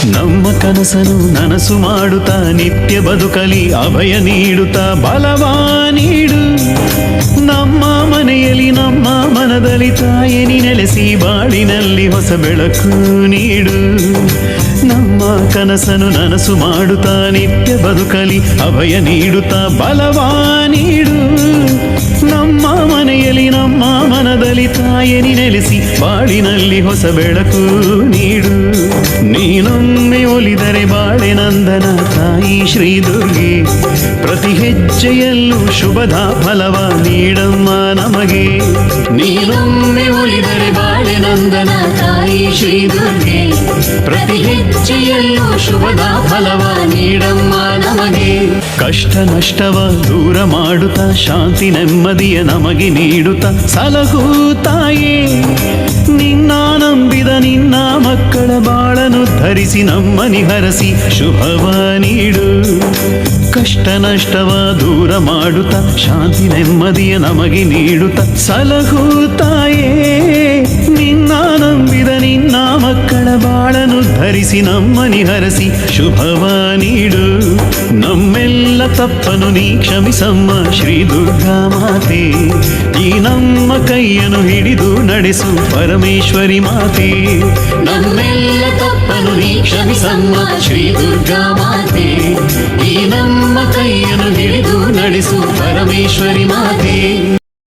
ನಮ್ಮ ಕನಸನು ನನಸು ಮಾಡುತ್ತಾ ನಿತ್ಯ ಬದುಕಲಿ ಅಭಯ ನೀಡುತ್ತಾ ಬಲವ ನೀಡು. ನಮ್ಮ ಮನೆಯಲ್ಲಿ ನಮ್ಮ ಮನದಲ್ಲಿ ತಾಯನಿ ನೆಲೆಸಿ ಬಾಳಿನಲ್ಲಿ ಹೊಸ ಬೆಳಕು ನೀಡು. ನಮ್ಮ ಕನಸನು ನನಸು ಮಾಡುತ್ತಾ ನಿತ್ಯ ಬದುಕಲಿ ಅಭಯ ನೀಡುತ್ತಾ ಬಲವ ನೀಡು. ನಮ್ಮ ಮನೆಯಲ್ಲಿ ನಮ್ಮ ಮನದಲ್ಲಿ ತಾಯನಿ ನೆಲೆಸಿ ಬಾಳಿನಲ್ಲಿ ಹೊಸ ಬೆಳಕು ನೀಡು. ನೀನೊಮ್ಮೆ ಒಲಿದರೆ ಬಾಳೆ ನಂದನ ತಾಯಿ ಶ್ರೀ ದುರ್ಗೆ, ಪ್ರತಿ ಹೆಜ್ಜೆಯಲ್ಲೂ ಶುಭದ ಫಲವ ನೀಡಮ್ಮ ನಮಗೆ. ನೀನೊಮ್ಮೆ ಒಲಿದರೆ ಬಾಳೆ ನಂದನ ತಾಯಿ ಶ್ರೀ ದುರ್ಗೆ, ಪ್ರತಿ ಹೆಜ್ಜೆಯಲ್ಲೂ ಶುಭದ ಫಲವ ನೀಡಮ್ಮ ನಮಗೆ. ಕಷ್ಟ ನಷ್ಟವ ದೂರ ಮಾಡುತ್ತಾ ಶಾಂತಿ ನೆಮ್ಮದಿಯ ನಮಗೆ ನೀಡುತ್ತಾ ಸಲಹು ತಾಯೇ. ನಿನ್ನ ನಂಬಿದ ನಿನ್ನ ಮಕ್ಕಳ ಬಾಳನು ಧರಿಸಿ ನಮ್ಮನಿ ಹರಸಿ ಶುಭವ ನೀಡು. ಕಷ್ಟ ನಷ್ಟವ ದೂರ ಮಾಡುತ್ತಾ ಶಾಂತಿ ನೆಮ್ಮದಿಯ ನಮಗೆ ನೀಡುತ್ತಾ ಸಲಹು ತಾಯೇ. ನಿನ್ನ ನಂಬಿದ ನಿನ್ನ ಮಕ್ಕಳ ಬಾಳನು ಧರಿಸಿ ನಮ್ಮನಿ ಹರಸಿ ಶುಭವ ನೀಡು. ನಮ್ಮೆಲ್ಲ ತಪ್ಪನು ನೀ ಕ್ಷಮಿಸಮ್ಮ ಶ್ರೀ ದುರ್ಗಾ ಮಾತೆ. ಈ ನಮ್ಮ ಕೈಯನ್ನು ಹಿಡಿದು ನಡೆಸು ಪರಮೇಶ್ವರಿ ಮಾತೆ. ನಮ್ಮೆಲ್ಲ ತಪ್ಪನು ನೀ ಕ್ಷಮಿಸಮ್ಮ ಶ್ರೀ ದುರ್ಗಾ ಮಾತೆ. ಈ ನಮ್ಮ ಕೈಯನ್ನು ಹಿಡಿದು ನಡೆಸು ಪರಮೇಶ್ವರಿ ಮಾತೆ.